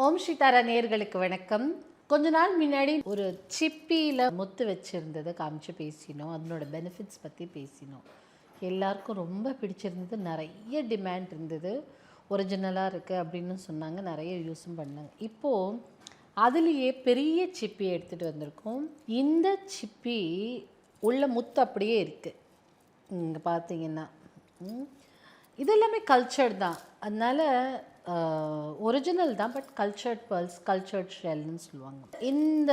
ஓம் ஸ்ரீதாரா நேயர்களுக்கு வணக்கம். கொஞ்ச நாள் முன்னாடி ஒரு சிப்பியில் முத்து வச்சுருந்ததை காமிச்சு பேசினோம். அதனோட பெனிஃபிட்ஸ் பற்றி பேசினோம். எல்லாருக்கும் ரொம்ப பிடிச்சிருந்தது. நிறைய டிமாண்ட் இருந்தது. ஒரிஜினலாக இருக்குது அப்படின்னு சொன்னாங்க. நிறைய யூஸும் பண்ணாங்க. இப்போது அதுலேயே பெரிய சிப்பி எடுத்துகிட்டு வந்திருக்கோம். இந்த சிப்பி உள்ள முத்து அப்படியே இருக்குது. இங்கே பார்த்தீங்கன்னா இதெல்லாமே கல்ச்சர்ட் தான். அதனால் ஒரிஜினல் தான், பட் கல்ச்சர்ட் பேர்ல்ஸ், கல்ச்சர்ட் ஷெல்னு சொல்லுவாங்க. இந்த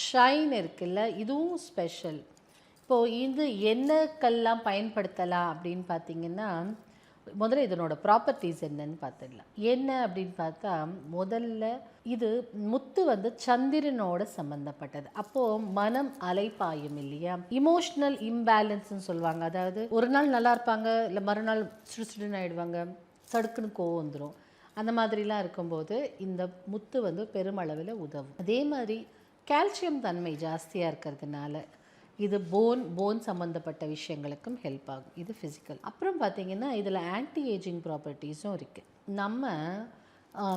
ஷைன் இருக்குல்ல, இதுவும் ஸ்பெஷல். இப்போது இது என்னக்கெல்லாம் பயன்படுத்தலாம் அப்படின்னு பார்த்தீங்கன்னா, முதல்ல இதனோட ப்ராப்பர்ட்டிஸ் என்னன்னு பார்த்துடலாம். என்ன அப்படின்னு பார்த்தா, முதல்ல இது முத்து சந்திரனோட சம்மந்தப்பட்டது. அப்போது மனம் அலைப்பாயும் இல்லையா, இமோஷ்னல் இம்பேலன்ஸ்ன்னு சொல்லுவாங்க. அதாவது ஒரு நாள் நல்லா இருப்பாங்க, இல்லை மறுநாள் சுடுசுடுன்னு ஆகிடுவாங்க, சடுக்குன்னு கோவம் வந்துடும். அந்த மாதிரிலாம் இருக்கும்போது இந்த முத்து பெருமளவில் உதவும். அதே மாதிரி கால்சியம் தன்மை ஜாஸ்தியாக இருக்கிறதுனால இது போன் சம்மந்தப்பட்ட விஷயங்களுக்கும் ஹெல்ப் ஆகும். இது ஃபிசிக்கல். அப்புறம் பார்த்திங்கன்னா இதில் ஆன்டி ஏஜிங் ப்ராப்பர்ட்டிஸும் இருக்குது. நம்ம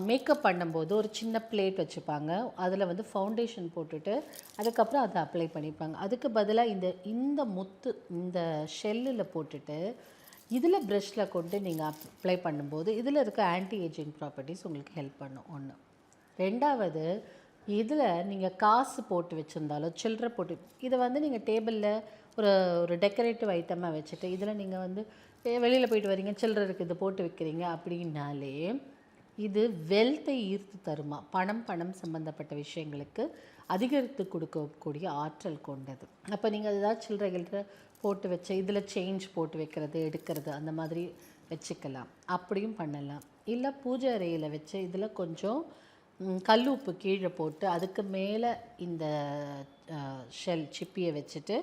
மேக்கப் பண்ணும்போது ஒரு சின்ன பிளேட் வச்சுப்பாங்க. அதில் ஃபவுண்டேஷன் போட்டுட்டு அதுக்கப்புறம் அதை அப்ளை பண்ணிப்பாங்க. அதுக்கு பதிலாக இந்த முத்து இந்த ஷெல்லில் போட்டுட்டு இதில் ப்ரஷில் கொண்டு நீங்கள் அப்ளை பண்ணும்போது இதில் இருக்க ஆன்டி ஏஜிங் ப்ராப்பர்ட்டிஸ் உங்களுக்கு ஹெல்ப் பண்ணும். ஒன்று. ரெண்டாவது, இதில் நீங்கள் காசு போட்டு வச்சுருந்தாலோ சில்லறை போட்டு இதை நீங்கள் டேபிளில் ஒரு டெக்கரேட்டிவ் ஐட்டமாக வச்சுட்டு இதில் நீங்கள் வெளியில் போயிட்டு வரீங்க, சில்லறை இருக்குது, இது போட்டு வைக்கிறீங்க அப்படின்னாலே இது வெல்த்தை ஈர்த்து தருமா. பணம் சம்மந்தப்பட்ட விஷயங்களுக்கு அதிகரித்து கொடுக்கக்கூடிய ஆற்றல் கொண்டது. அப்போ நீங்கள் ஏதாவது சில்லறைகள் போட்டு வச்சு இதில் சேஞ்ச் போட்டு வைக்கிறது, எடுக்கிறது, அந்த மாதிரி வச்சுக்கலாம். அப்படியும் பண்ணலாம். இல்லை பூஜை அறையில் வச்சு இதில் கொஞ்சம் கல் உப்பு கீழே போட்டு அதுக்கு மேலே இந்த சிப்பியை வச்சுட்டு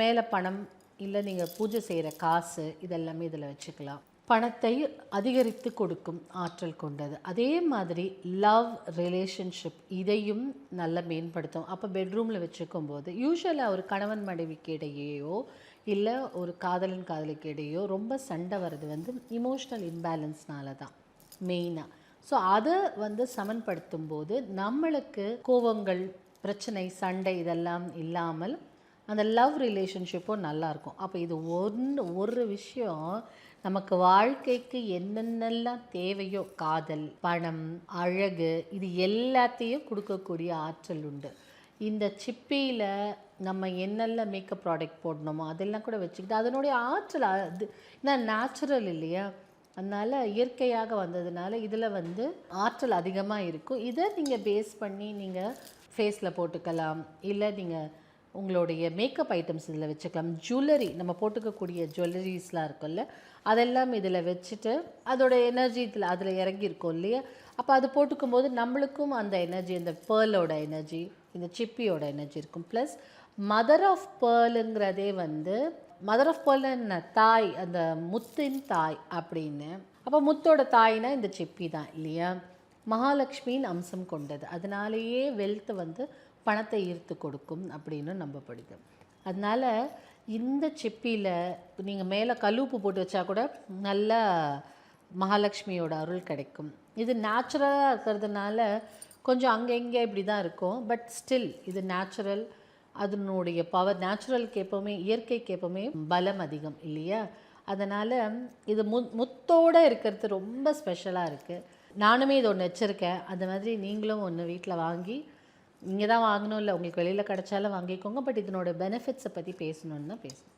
மேலே பணம், இல்லை நீங்கள் பூஜை செய்கிற காசு, இதெல்லாமே இதில் வச்சுக்கலாம். பணத்தை அதிகரித்து கொடுக்கும் ஆற்றல் கொண்டது. அதே மாதிரி லவ் ரிலேஷன்ஷிப் இதையும் நல்லா மேம்படுத்தும். அப்போ பெட்ரூமில் வச்சுக்கும் போது யூஸ்வலாக ஒரு கணவன் மனைவிக்கு இடையேயோ இல்லை ஒரு காதலன் காதலிக்கு இடையோ ரொம்ப சண்டை வர்றது இமோஷ்னல் இம்பேலன்ஸ்னால தான் மெயினாக. ஸோ அதை சமன்படுத்தும் போது நம்மளுக்கு கோபங்கள், பிரச்சனை, சண்டை இதெல்லாம் இல்லாமல் அந்த லவ் ரிலேஷன்ஷிப்பும் நல்லாயிருக்கும். அப்போ இது ஒரு விஷயம் நமக்கு வாழ்க்கைக்கு என்னென்னலாம் தேவையோ, காதல், பணம், அழகு, இது எல்லாத்தையும் கொடுக்கக்கூடிய ஆற்றல் உண்டு. இந்த சிப்பியில் நம்ம என்னெல்லாம் மேக்கப் ப்ராடக்ட் போடணுமோ அதெல்லாம் கூட வச்சுக்கிட்டு அதனுடைய ஆற்றல் அது நேச்சுரல் இல்லையா, அதனால் இயற்கையாக வந்ததுனால இதில் ஆற்றல் அதிகமாக இருக்கும். இதை நீங்கள் பேஸ் பண்ணி நீங்கள் ஃபேஸில் போட்டுக்கலாம், இல்லை நீங்கள் உங்களுடைய மேக்கப் ஐட்டம்ஸ் இதில் வச்சுக்கலாம். ஜுவல்லரி, நம்ம போட்டுக்கக்கூடிய ஜுவல்லரிஸ்லாம் இருக்கும்ல, அதெல்லாம் இதில் வச்சுட்டு அதோட எனர்ஜி அதில் இறங்கியிருக்கும் இல்லையா. அப்போ அது போட்டுக்கும்போது நம்மளுக்கும் அந்த எனர்ஜி, இந்த பேர்லோட எனர்ஜி, இந்த சிப்பியோட எனர்ஜி இருக்கும். ப்ளஸ் மதர் ஆஃப் பேர்லுங்கிறதே மதர் ஆஃப் பேர்ல்னா தாய், அந்த முத்தின் தாய் அப்படின்னு. அப்போ முத்தோட தாய்னா இந்த சிப்பி தான் இல்லையா, மகாலட்சுமியின் அம்சம் கொண்டது. அதனாலேயே வெல்த் பணத்தை ஈர்த்து கொடுக்கும் அப்படின்னு நம்பப்படுது. அதனால் இந்த சிப்பியில் நீங்கள் மேலே கல்லுப்பு போட்டு வச்சா கூட நல்லா மகாலட்சுமியோட அருள் கிடைக்கும். இது நேச்சுரலாக இருக்கிறதுனால கொஞ்சம் அங்கே இங்கே இப்படி தான் இருக்கும். பட் ஸ்டில் இது நேச்சுரல். அதனுடைய பவர் நேச்சுரலுக்கு எப்போவுமே, இயற்கைக்கு எப்போவுமே பலம் அதிகம் இல்லையா. அதனால் இது முத்தோடு இருக்கிறது ரொம்ப ஸ்பெஷலாக இருக்குது. நானுமே இது ஒன்று வச்சுருக்கேன். அந்த மாதிரி நீங்களும் ஒன்று வீட்டில் வாங்கி, நீங்கள் தான் வாங்கணும் இல்லை, உங்களுக்கு வெளியில் கிடச்சாலும் வாங்கிக்கோங்க. பட் இதனோட பெனிஃபிட்ஸை பற்றி பேசணுன்னு தான் பேசணும்.